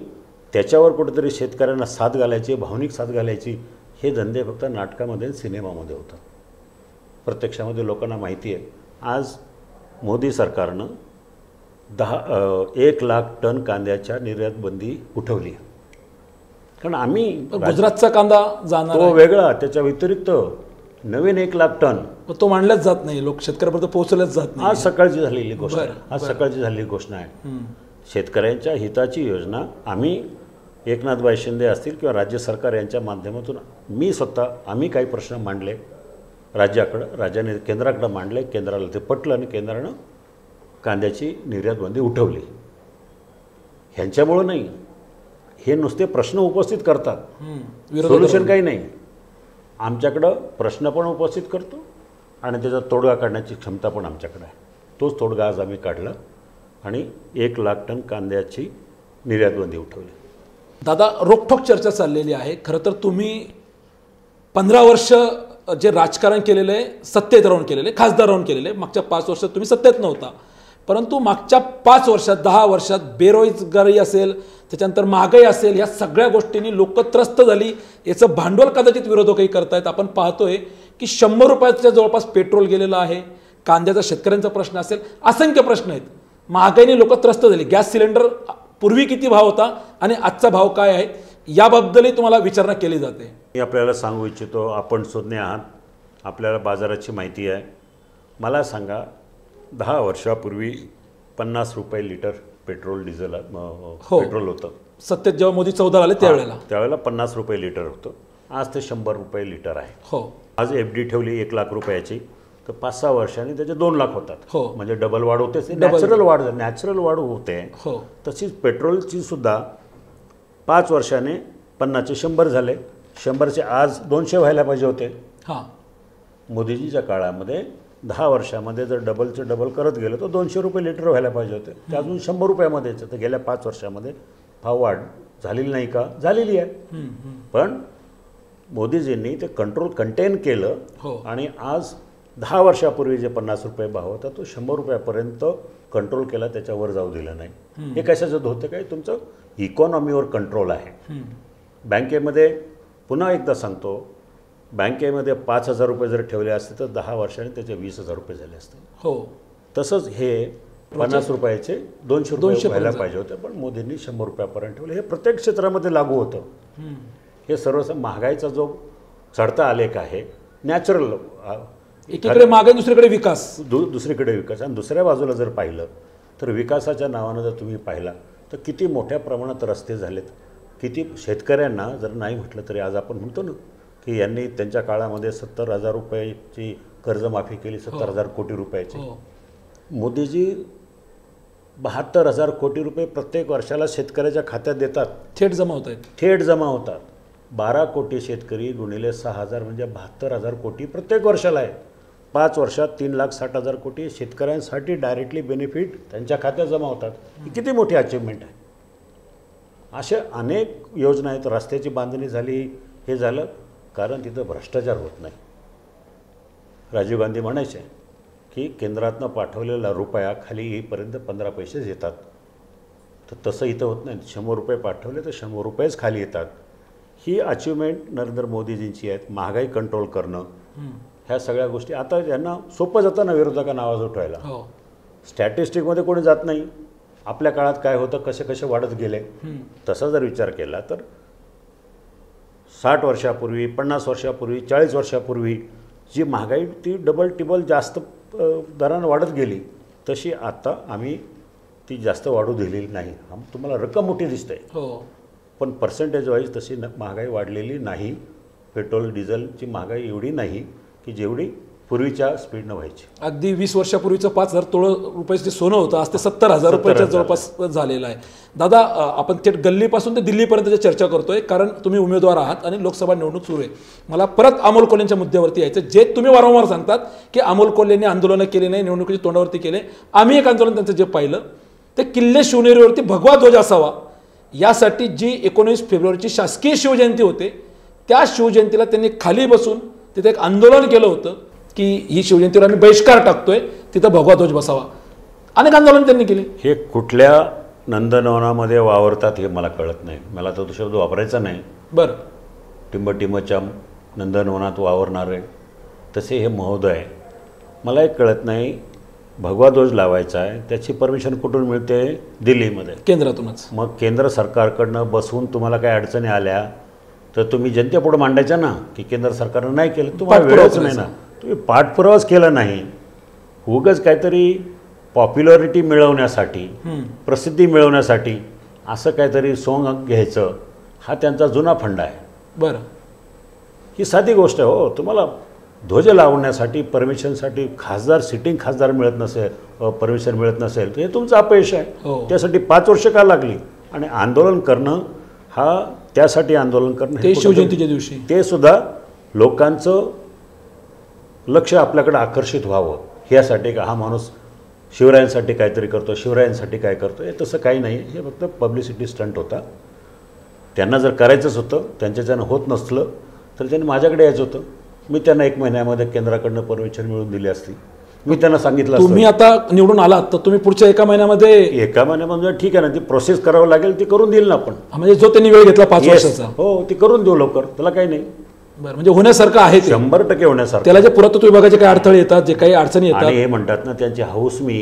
त्याच्यावर कुठेतरी शेतकऱ्यांना साथ घालायची, भावनिक साथ घालायची, हे धंदे फक्त नाटकामध्ये, सिनेमामध्ये होतात. प्रत्यक्षामध्ये लोकांना माहिती आहे. आज मोदी सरकारनं 1 लाख टन कांद्याच्या निर्यात बंदी उठवली. कारण आम्ही गुजरातचा कांदा जाणार तो वेगळा, त्याच्या व्यतिरिक्त नवीन 1 लाख टन तो मांडलाच जात नाही, लोक शेतकऱ्यापर्यंत पोहोचल्याच जात नाही. आज सकाळची झालेली गोष्ट आहे. आज सकाळची झालेली घोषणा आहे. शेतकऱ्यांच्या हिताची योजना आम्ही एकनाथभाई शिंदे असतील किंवा राज्य सरकार यांच्या माध्यमातून आम्ही काही प्रश्न मांडले राज्याकडं, राज्याने केंद्राकडं मांडले, केंद्राला ते पटलं आणि केंद्रानं कांद्याची निर्यात बंदी उठवली. ह्यांच्यामुळं नाही, हे नुसते प्रश्न उपस्थित करतात, सोल्युशन काही नाही. आमच्याकडं प्रश्न पण उपस्थित करतो आणि त्याचा तोडगा काढण्याची क्षमता पण आमच्याकडे आहे. तोच तोडगा आज आम्ही काढला आणि 1 लाख टन कांद्याची निर्यात बंदी उठवली. दादा, रोखठोक चर्चा चाललेली आहे. खरं तर तुम्ही 15 वर्ष जे राजकारण केलेलं आहे, सत्तेत राहून केलेलं आहे, खासदार राहून केलेलं आहे. मागच्या 5 वर्षात तुम्ही सत्तेत नव्हता, परंतु मागच्या 5 वर्षात 10 वर्षात बेरोजगारी असेल, त्याच्यानंतर महागाई असेल, या सगळ्या गोष्टींनी लोक त्रस्त झाली. याचं भांडवल कदाचित विरोधकही करतायत. आपण पाहतोय की 100 रुपयाच्या जवळपास पेट्रोल गेलेलं आहे. कांद्याचा शेतकऱ्यांचा प्रश्न असेल, असंख्य प्रश्न आहेत. महागाईने लोक त्रस्त झाली. गॅस सिलेंडर पूर्वी किती भाव होता आणि आजचा भाव काय आहे, याबद्दलही तुम्हाला विचारणा केली जाते. मी आपल्याला सांगू इच्छितो, आपण सुज्ञ आहात, आपल्याला बाजाराची माहिती आहे. मला सांगा, 10 वर्षापूर्वी 50 रुपये लिटर पेट्रोल डिझेल पेट्रोल होतं. सत्तेत जेव्हा मोदी 14 आले त्यावेळेला 50 रुपये लिटर होतं. आज ते 100 रुपये लिटर आहे. हो, आज FD ठेवली 1 लाख रुपयाची, तर 5-6 वर्षांनी त्याचे 2 लाख होतात. हो, म्हणजे डबल वाढ होते, नॅचरल वाढ होते. हो, तशीच पेट्रोलची सुद्धा 5 वर्षाने 50चे 100 झाले. 100चे आज 200 व्हायला पाहिजे होते. हां, मोदीजीच्या काळामध्ये 10 वर्षामध्ये जर डबल करत गेलं तर 200 रुपये लिटर व्हायला पाहिजे होते. ते अजून 100 रुपयामध्येच. तर गेल्या 5 वर्षामध्ये भाववाढ झालेली नाही का? झालेली आहे. पण मोदीजींनी ते कंटेन केलं. हो, आणि आज 10 वर्षापूर्वी जे 50 रुपये भाव होता तो 100 रुपयापर्यंत कंट्रोल केला, त्याच्यावर जाऊ दिलं नाही. हे कशाचं होतं काय, तुमचं इकॉनॉमीवर कंट्रोल आहे. बँकेमध्ये पुन्हा एकदा सांगतो, बँकेमध्ये 5,000 रुपये जर ठेवले असते तर 10 वर्षांनी त्याचे 20,000 रुपये झाले असते. हो, तसंच हे 50 रुपयाचे 200 रुपये व्हायला पाहिजे होते, पण मोदींनी 100 रुपयापर्यंत ठेवले. हे प्रत्येक क्षेत्रामध्ये लागू होतं. हे सर्व महागाईचा जो चढता आलेख आहे, नॅचरल, एकीकडे महागाई दुसरीकडे विकास, दुसरीकडे विकास. आणि दुसऱ्या बाजूला जर पाहिलं तर विकासाच्या नावानं जर तुम्ही पाहिला तर किती मोठ्या प्रमाणात रस्ते झालेत, किती शेतकऱ्यांना जर नाही म्हटलं तरी आज आपण म्हणतो ना की यांनी त्यांच्या काळामध्ये 70,000 रुपयाची कर्जमाफी केली, 70,000 कोटी रुपयाची. मोदीजी 72,000 कोटी रुपये प्रत्येक वर्षाला शेतकऱ्याच्या खात्यात देतात, थेट जमा होत आहेत. थेट जमा होतात. 12 कोटी शेतकरी गुणिले 6,000 म्हणजे 72,000 कोटी प्रत्येक वर्षाला आहे. 5 वर्षात 3,60,000 कोटी शेतकऱ्यांसाठी डायरेक्टली बेनिफिट त्यांच्या खात्यात जमा होतात. ही किती मोठी अचिव्हमेंट आहे. अशा अनेक योजना आहेत. रस्त्याची बांधणी झाली, हे झालं कारण तिथं भ्रष्टाचार होत नाही. राजीव गांधी म्हणायचे की केंद्रातनं पाठवलेला रुपया खाली येईपर्यंत 15 पैसेच येतात. तर तसं इथं होत नाही. 100 रुपये पाठवले तर 100 रुपयेच खाली येतात. ही अचिव्हमेंट नरेंद्र मोदीजींची आहेत. महागाई कंट्रोल करणं, ह्या सगळ्या गोष्टी आता यांना सोपं जातं ना विरोधकांना आवाज उठवायला. स्टॅटिस्टिकमध्ये कोणी जात नाही. आपल्या काळात काय होतं, कसे कसे वाढत गेले, तसा जर विचार केला तर 60 वर्षापूर्वी, 50 वर्षापूर्वी, 40 वर्षापूर्वी जी महागाई ती डबल टिबल जास्त दरानं वाढत गेली, तशी आता आम्ही ती जास्त वाढू दिलेली नाही. तुम्हाला रक्कम मोठी दिसते, पण पर्सेंटेज वाईज तशी महागाई वाढलेली नाही. पेट्रोल डिझेलची महागाई एवढी नाही की जेवढी पूर्वीच्या स्पीडनं व्हायची. अगदी 20 वर्षापूर्वीचं 5,000 रुपयाचं जे सोनं होतं आज ते 70,000 रुपयाच्या जवळपास झालेलं आहे. दादा, आपण थेट गल्लीपासून ते दिल्लीपर्यंत चर्चा करतोय कारण तुम्ही उमेदवार आहात आणि लोकसभा निवडणूक सुरू आहे. मला परत अमोल कोल्हेंच्या मुद्द्यावरती यायचं. जे तुम्ही वारंवार सांगतात की अमोल कोल्हेंनी आंदोलनं केली नाही, निवडणुकीच्या तोंडावरती केले. आम्ही एक आंदोलन त्यांचं जे पाहिलं ते किल्ले शिवनेरीवरती भगवा ध्वज असावा यासाठी जी 19 फेब्रुवारीची शासकीय शिवजयंती होते त्या शिवजयंतीला त्यांनी खाली बसून तिथे एक आंदोलन केलं होतं की ही शिवजयंतीवर आम्ही बहिष्कार टाकतोय, तिथं भगवा ध्वज बसावा. अनेक आंदोलन त्यांनी केले. हे कुठल्या नंदनवनामध्ये वावरतात हे मला कळत नाही. मला तो शब्द वापरायचा नाही. बरं, टिंबटिंबच्या नंदनवनात वावरणारे तसे हे महोदय. मला एक कळत नाही, भगवा ध्वज लावायचा आहे त्याची परमिशन कुठून मिळते? दिल्लीमध्ये, केंद्रातूनच. मग केंद्र सरकारकडनं बसवून तुम्हाला काही अडचणी आल्या तर तुम्ही जनतेपुढे मांडायच्या ना की केंद्र सरकारनं नाही केलं. तुम्हाला वेळच नाही ना, तुम्ही पाठपुरावाच केला नाही. उगाच काहीतरी पॉप्युलरिटी मिळवण्यासाठी, प्रसिद्धी मिळवण्यासाठी असं काहीतरी सोंग घ्यायचं, हा त्यांचा जुना फंडा आहे. बरं, ही साधी गोष्ट आहे. हो, तुम्हाला ध्वज लावण्यासाठी परमिशनसाठी सिटिंग खासदार मिळत नसेल, परमिशन मिळत नसेल तर हे तुमचं अपयश आहे. त्यासाठी 5 वर्ष का लागली? आणि आंदोलन करणं हा, त्यासाठी आंदोलन करणं ते शिवजयंतीच्या दिवशी ते सुद्धा लोकांचं लक्ष आपल्याकडे आकर्षित व्हावं ह्यासाठी का हा माणूस शिवरायांसाठी काहीतरी करतो, शिवरायांसाठी काय करतो, हे तसं काही नाही. हे फक्त पब्लिसिटी स्टंट होता. त्यांना जर करायचंच होतं, त्यांच्याच्यानं होत नसलं तर त्यांनी माझ्याकडे यायचं होतं. मी त्यांना 1 महिन्यामध्ये केंद्राकडनं परमिशन मिळवून दिली असती. मी त्यांना सांगितलं असतं. तुम्ही आता निवडून आलात तर तुम्ही पुढच्या 1 महिन्यामध्ये ठीक आहे ना, ती प्रोसेस करावं लागेल, ती करून देईल ना आपण. म्हणजे जो त्यांनी वेळ घेतला 5 वर्षाचा, हो, ती करून देऊ लवकर, त्याला काही नाही. बरं, म्हणजे होण्यासारखं आहे, 100% होण्यासारखं. त्याला जे पुरातत्व विभागाचे काही अडथळे येतात, जे काही अडचणी येतात, आणि हे म्हणतात ना, त्यांची हौस मी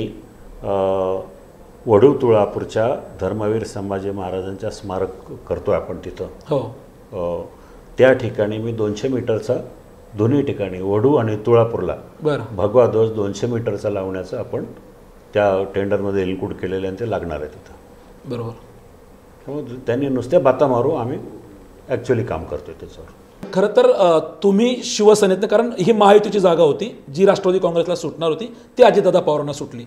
वडू तुळापूरच्या धर्मवीर संभाजी महाराजांच्या स्मारक करतोय आपण तिथं. हो, त्या ठिकाणी मी 200 मीटरचा दोन्ही ठिकाणी वडू आणि तुळापूरला भगवा ध्वज 200 मीटरचा लावण्याचं आपण त्या टेंडरमध्ये इन्क्लूड केलेलं आणि ते लागणार आहे तिथं. बरोबर. त्यांनी नुसत्या बाता मारू, आम्ही ॲक्च्युअली काम करतोय त्याच्यावर. खरं तर तुम्ही शिवसेनेतनं, कारण ही महायुतीची जागा होती जी राष्ट्रवादी काँग्रेसला सुटणार होती, ती अजितदादा पवारांना सुटली.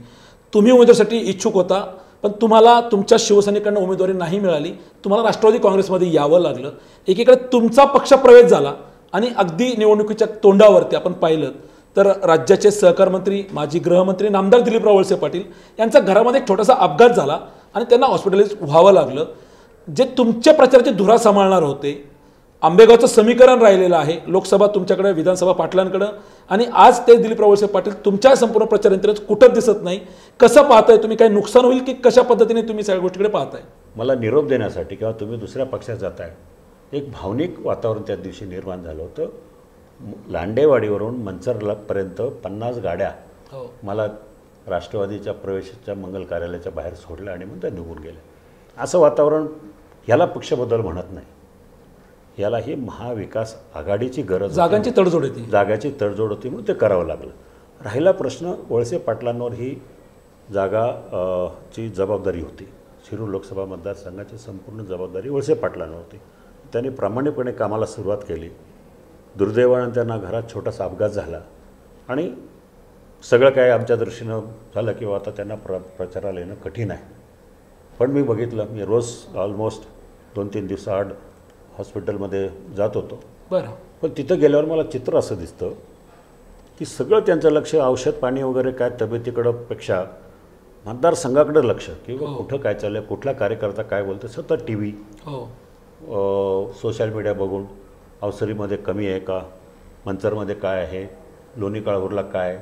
तुम्ही उमेदवारीसाठी इच्छुक होता, पण तुम्हाला तुमच्या शिवसेनेकडनं उमेदवारी नाही मिळाली. तुम्हाला राष्ट्रवादी काँग्रेसमध्ये यावं लागलं. एकीकडे तुमचा पक्षप्रवेश झाला आणि अगदी निवडणुकीच्या तोंडावरती आपण पाहिलं तर राज्याचे सहकार मंत्री, माजी गृहमंत्री नामदार दिलीपराव वळसे पाटील यांचा घरामध्ये एक छोटासा अपघात झाला आणि त्यांना हॉस्पिटलाइज व्हावं लागलं. जे तुमच्या प्रचाराची धुरा सांभाळणार होते आंबेगावचं समीकरण राहिलेलं आहे, लोकसभा तुमच्याकडे, विधानसभा पाटलांकडं, आणि आज ते दिलीपराव वळसे पाटील तुमच्या संपूर्ण प्रचार यंत्रणेत कुठंच दिसत नाही. कसं पाहताय तुम्ही? काही नुकसान होईल की कशा पद्धतीने तुम्ही सगळ्या गोष्टीकडे पाहताय? मला निरोप देण्यासाठी किंवा तुम्ही दुसऱ्या पक्षात जाताय, एक भावनिक वातावरण त्या दिवशी निर्माण झालं होतं. लांडेवाडीवरून मंचरपर्यंत 50 गाड्या मला राष्ट्रवादीच्या प्रवेशाच्या मंगल कार्यालयाच्या बाहेर सोडल्या आणि मग त्या निघून गेल्या. असं वातावरण, ह्याला पक्षबदल म्हणत नाही, याला ही महाविकास आघाडीची गरज, जागांची तडजोड होती, जागाची तडजोड होती, म्हणून ते करावं लागलं. राहिला प्रश्न, वळसे पाटलांवर ही जागा ची जबाबदारी होती. शिरूर लोकसभा मतदारसंघाची संपूर्ण जबाबदारी वळसे पाटलांवर होती. त्यांनी प्रामाणिकपणे कामाला सुरुवात केली. दुर्दैवानं त्यांना घरात छोटासा अपघात झाला आणि सगळं काय आमच्या दृष्टीनं झालं किंवा आता त्यांना प्रचाराला येणं कठीण आहे. पण मी बघितलं, मी रोज ऑलमोस्ट 2-3 दिवसाआड हॉस्पिटलमध्ये जात होतो. बरं. पण तिथं गेल्यावर मला चित्र असं दिसतं की सगळं त्यांचं लक्ष औषध पाणी वगैरे काय तब्येतीकडं पेक्षा मतदारसंघाकडं लक्ष, किंवा कुठं काय चाललं, कुठला कार्यकर्ता काय बोलतो, सतत टी व्ही, सोशल मीडिया बघून अवसरीमध्ये कमी आहे का, मंचरमध्ये काय आहे, लोणी काळभोरला काय,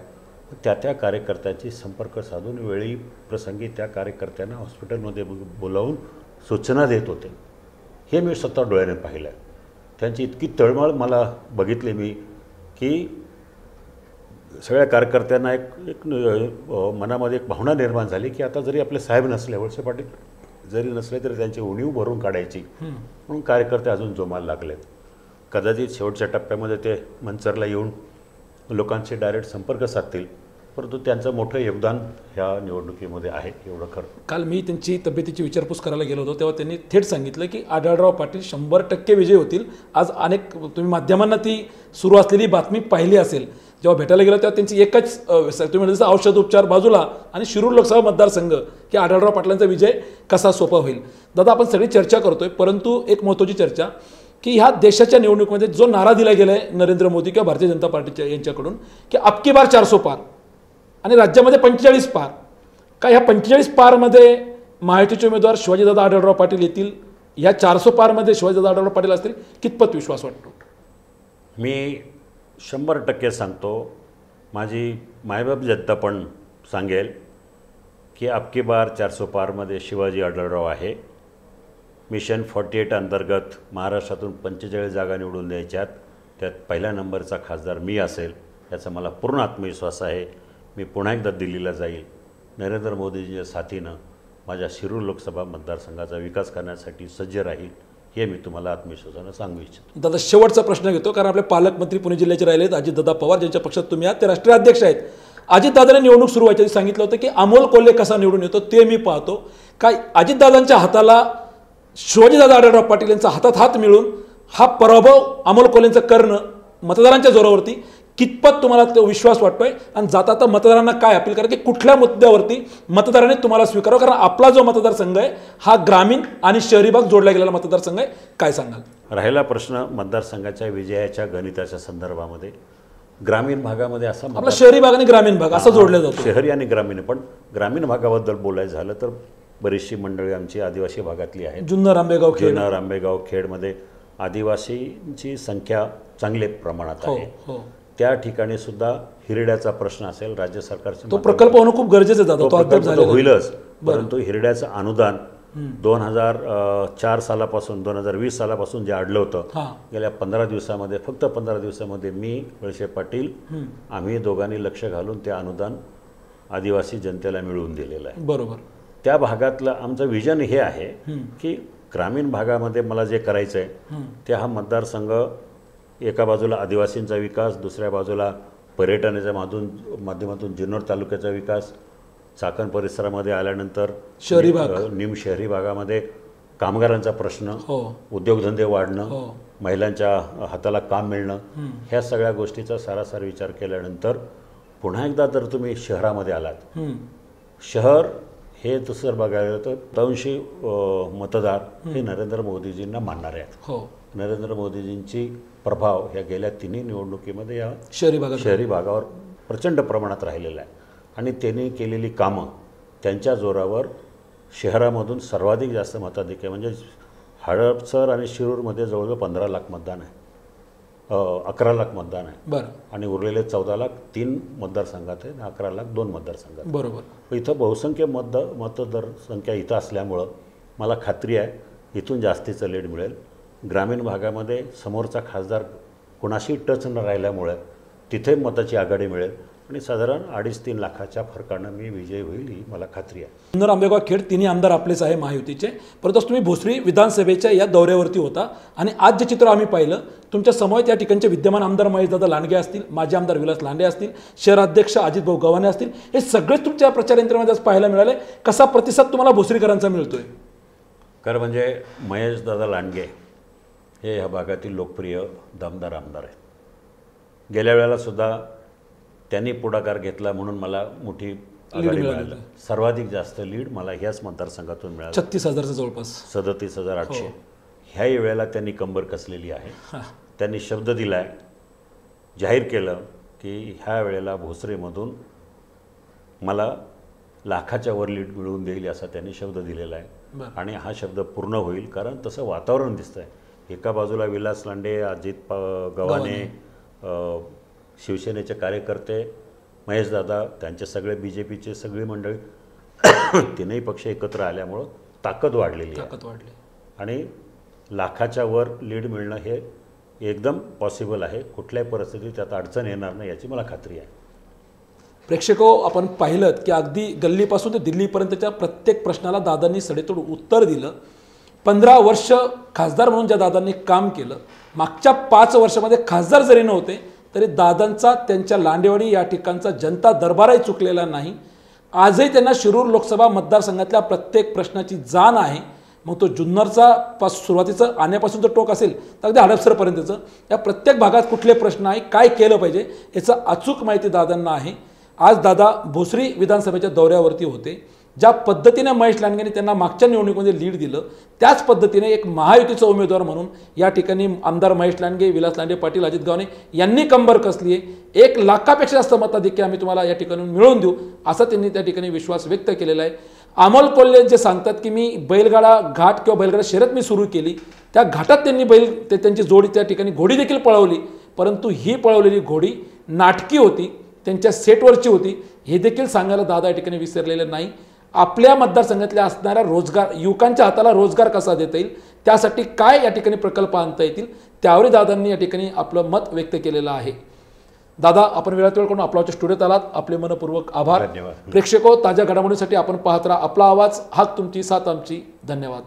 त्या कार्यकर्त्याची संपर्क साधून वेळी प्रसंगी त्या कार्यकर्त्यांना हॉस्पिटलमध्ये बोलावून सूचना देत होते. हे मी स्वतः डोळ्याने पाहिलं. त्यांची इतकी तळमळ मला बघितली मी की सगळ्या कार्यकर्त्यांना एक मनामध्ये एक भावना निर्माण झाली की आता जरी आपले साहेब नसले, वळसे पाटील जरी नसले तरी त्यांची उणीव भरून काढायची, म्हणून कार्यकर्ते अजून जोमाला लागलेत. कदाचित शेवटच्या टप्प्यामध्ये ते मंचरला येऊन लोकांशी डायरेक्ट संपर्क साधतील, परंतु त्यांचं मोठं योगदान ह्या निवडणुकीमध्ये आहे, एवढं खरं. काल मी त्यांची तब्येतीची विचारपूस करायला गेलो होतो तेव्हा त्यांनी थेट सांगितलं की आढळराव पाटील 100% विजयी होतील. आज अनेक तुम्ही माध्यमांना ती सुरू असलेली बातमी पाहिली असेल. जेव्हा भेटायला गेलो तेव्हा त्यांची एकच तुम्ही म्हणजे औषध उपचार बाजूला आणि शिरूर लोकसभा मतदारसंघ की आढळराव पाटलांचा विजय कसा सोपा होईल. दादा, आपण सगळी चर्चा करतोय, परंतु एक महत्त्वाची चर्चा की ह्या देशाच्या निवडणुकीमध्ये जो नारा दिला गेला आहे नरेंद्र मोदी किंवा भारतीय जनता पार्टीच्या यांच्याकडून की अबकी बार 400 पार आणि राज्यामध्ये 45 पार, का ह्या 45 पारमध्ये महायुतीचे उमेदवार शिवाजीदादा आढळराव पाटील येतील, ह्या 400 पारमध्ये शिवाजीदादा आढळराव पाटील असतील, कितपत विश्वास वाटतो? मी 100% सांगतो, माझी मायबाप जनता पण सांगेल की अबकी बार 400 पारमध्ये शिवाजी आढळराव आहे. मिशन 48 अंतर्गत महाराष्ट्रातून 45 जागा निवडून द्यायच्यात, त्यात पहिल्या नंबरचा खासदार मी असेल याचा मला पूर्ण आत्मविश्वास आहे. मी पुन्हा एकदा दिल्लीला जाईल, नरेंद्र मोदींच्या साथीनं माझ्या शिरूर लोकसभा मतदारसंघाचा विकास करण्यासाठी सज्ज राहील, हे मी तुम्हाला आत्मविश्वासानं सांगू इच्छितो. दादा, शेवटचा प्रश्न घेतो, कारण आपले पालकमंत्री पुणे जिल्ह्याचे राहिलेत अजितदादा पवार, ज्यांच्या पक्षात तुम्ही आहात, ते राष्ट्रीय अध्यक्ष आहेत. अजितदादांनी निवडणूक सुरू व्हायच्या आधी सांगितलं होतं की अमोल कोल्हे कसा निवडून येतो ते मी पाहतो. काय अजितदादांच्या हाताला शिवाजीदादा आढळराव पाटील यांचा हातात हात मिळून हा पराभव अमोल कोल्हेंचं करणं मतदारांच्या जोरावरती कितपत तुम्हाला तो विश्वास वाटतोय, आणि जाता आता मतदारांना काय अपील करा की कुठल्या मुद्द्यावरती मतदारांनी तुम्हाला स्वीकारावं? कारण आपला जो मतदारसंघ आहे हा ग्रामीण आणि शहरी भाग जोडला गेलेला मतदारसंघ आहे, काय सांगाल? राहिला प्रश्न मतदारसंघाच्या विजयाच्या गणिताच्या संदर्भामध्ये, ग्रामीण भागामध्ये असा आपला शहरी भाग आणि ग्रामीण भाग असं जोडलं जातो. शहरी आणि ग्रामीण, पण ग्रामीण भागाबद्दल बोलायचं झालं तर बरीचशी मंडळी आमची आदिवासी भागातली आहेत. जुन्नर, आंबेगाव, खेडमध्ये आदिवासींची संख्या चांगल्या प्रमाणात आहे. त्या ठिकाणी सुद्धा हिरड्याचा प्रश्न असेल, राज्य सरकारचे तो प्रकल्प होणं खूप गरजेचं आहे, होईलच, परंतु हिरड्याचं अनुदान 2004 सालापासून 2020 सालापासून जे अडलं होतं, गेल्या 15 दिवसामध्ये, फक्त 15 दिवसामध्ये मी, वळसे पाटील, आम्ही दोघांनी लक्ष घालून ते अनुदान आदिवासी जनतेला मिळवून दिलेलं आहे. बरोबर. त्या भागातलं आमचं विजन हे आहे की ग्रामीण भागामध्ये मला जे करायचं आहे ते हा मतदारसंघ एका बाजूला आदिवासींचा विकास, दुसऱ्या बाजूला पर्यटनाच्या माध्यमातून जुन्नर तालुक्याचा विकास, चाकण परिसरामध्ये आल्यानंतर शहरी भाग, निम शहरी भागामध्ये कामगारांचा प्रश्न, उद्योगधंदे वाढणं, महिलांच्या हाताला काम मिळणं, ह्या सगळ्या गोष्टीचा सारासार विचार केल्यानंतर पुन्हा एकदा जर तुम्ही शहरामध्ये आलात, शहर हे तसं बघायला तर 200 मतदार हे नरेंद्र मोदीजींना मानणारे आहेत. नरेंद्र मोदीजींची प्रभाव ह्या गेल्या तिन्ही निवडणुकीमध्ये या शहरी भागावर प्रचंड प्रमाणात राहिलेला आहे, आणि त्यांनी केलेली कामं त्यांच्या जोरावर शहरामधून सर्वाधिक जास्त मताधिक्य, म्हणजे हडपसर आणि शिरूरमध्ये जवळजवळ 15 लाख मतदान आहे, 11 लाख मतदान आहे. बरं. आणि उरलेले 14 लाख 3 मतदारसंघात आहे, 11 लाख 2 मतदारसंघात. बरोबर. इथं बहुसंख्य मतदारसंख्या इथं असल्यामुळं मला खात्री आहे इथून जास्तीचं लीड मिळेल. ग्रामीण भागामध्ये समोरचा खासदार कुणाशी टच न राहिल्यामुळे तिथे मताची आघाडी मिळेल आणि साधारण 2.5-3 लाखाच्या फरकानं मी विजयी होईल ही मला खात्री आहे. जुन्नर, आंबेगाव, खेड तिन्ही आमदार आपलेच आहे महायुतीचे, परंतु तुम्ही भोसरी विधानसभेच्या या दौऱ्यावरती होता आणि आज जे चित्र आम्ही पाहिलं तुमच्या समवेत या ठिकाणचे विद्यमान आमदार महेशदादा लांडगे असतील, माजी आमदार विलास लांडे असतील, शहराध्यक्ष अजितभाऊ गव्हाणे असतील, हे सगळेच तुमच्या प्रचार यंत्रणेमध्ये आज पाहायला मिळाले. कसा प्रतिसाद तुम्हाला भोसरीकरांचा मिळतोय? खरं म्हणजे महेशदादा लांडगे हे ह्या भागातील लोकप्रिय दमदार आमदार आहेत. गेल्या वेळेला सुद्धा त्यांनी पुढाकार घेतला म्हणून मला मोठी आघाडी मिळाली. सर्वाधिक जास्त लीड मला ह्याच मतदारसंघातून मिळालं, 36,000च्या जवळपास, 37,800. ह्याही वेळेला त्यांनी कंबर कसलेली आहे. त्यांनी शब्द दिला आहे, जाहीर केलं की ह्या वेळेला भोसरीमधून मला लाखाच्या वर लीड मिळवून देईल असा त्यांनी शब्द दिलेला आहे आणि हा शब्द पूर्ण होईल. कारण तसं वातावरण दिसतं आहे. एका बाजूला विलास लांडे, अजित गव्हाणे, शिवसेनेचे कार्यकर्ते, महेशदादा, त्यांचे सगळे BJPचे सगळी मंडळी, तीनही पक्ष एकत्र आल्यामुळं ताकद वाढलेली आहे आणि लाखाच्या वर लीड मिळणं हे एकदम पॉसिबल आहे. कुठल्याही परिस्थितीत त्यात अडचण येणार नाही याची मला खात्री आहे. प्रेक्षको, आपण पाहिलं की अगदी गल्लीपासून ते दिल्लीपर्यंतच्या प्रत्येक प्रश्नाला दादांनी सडेतोड उत्तर दिलं. 15 वर्ष खासदार म्हणून ज्या दादांनी काम केलं, मागच्या 5 वर्षामध्ये खासदार जरी नव्हते तरी दादांचा त्यांच्या लांडेवाडी या ठिकाणचा जनता दरबारही चुकलेला नाही. आजही त्यांना शिरूर लोकसभा मतदारसंघातल्या प्रत्येक प्रश्नाची जाण आहे. मग तो जुन्नरचा सुरुवातीचं आण्यापासूनचं टोक असेल तर अगदी हडपसरपर्यंतचं, या प्रत्येक भागात कुठले प्रश्न आहे, काय केलं पाहिजे याचं अचूक माहिती दादांना आहे. आज दादा भोसरी विधानसभेच्या दौऱ्यावरती होते. ज्या पद्धतीने महेश लांडगेंनी त्यांना मागच्या निवडणुकीमध्ये लीड दिलं, त्याच पद्धतीने एक महायुतीचा उमेदवार म्हणून या ठिकाणी आमदार महेश लांडगे, विलास लांडे पाटील, अजित गव्हाणे यांनी कंबर कसली आहे. 1 लाखापेक्षा जास्त मताधिक्य आम्ही तुम्हाला या ठिकाणी मिळवून देऊ असा त्यांनी त्या ठिकाणी विश्वास व्यक्त केलेला आहे. अमोल कोल्हे जे सांगतात की मी बैलगाडा घाट किंवा बैलगाडा शर्यत मी सुरू केली, त्या घाटात त्यांनी त्यांची जोडी त्या ठिकाणी घोडी देखील पळवली, परंतु ही पळवलेली घोडी नाटकी होती, त्यांच्या सेटवरची होती हे देखील सांगायला दादा या ठिकाणी विसरलेले नाही. आपल्या मतदारसंघातल्या असणाऱ्या रोजगार, युवकांच्या हाताला रोजगार कसा देता येईल, त्यासाठी काय या ठिकाणी प्रकल्प आणता येतील, त्यावरही दादांनी या ठिकाणी आपलं मत व्यक्त केलेलं आहे. दादा, आपण वेळात वेळ करून आपल्या स्टुडिओत आलात, आपले मनपूर्वक आभार. धन्यवाद. प्रेक्षको, ताज्या घडामोडींसाठी आपण पाहत राहा आपला आवाज, हाक तुमची, साथ आमची. धन्यवाद.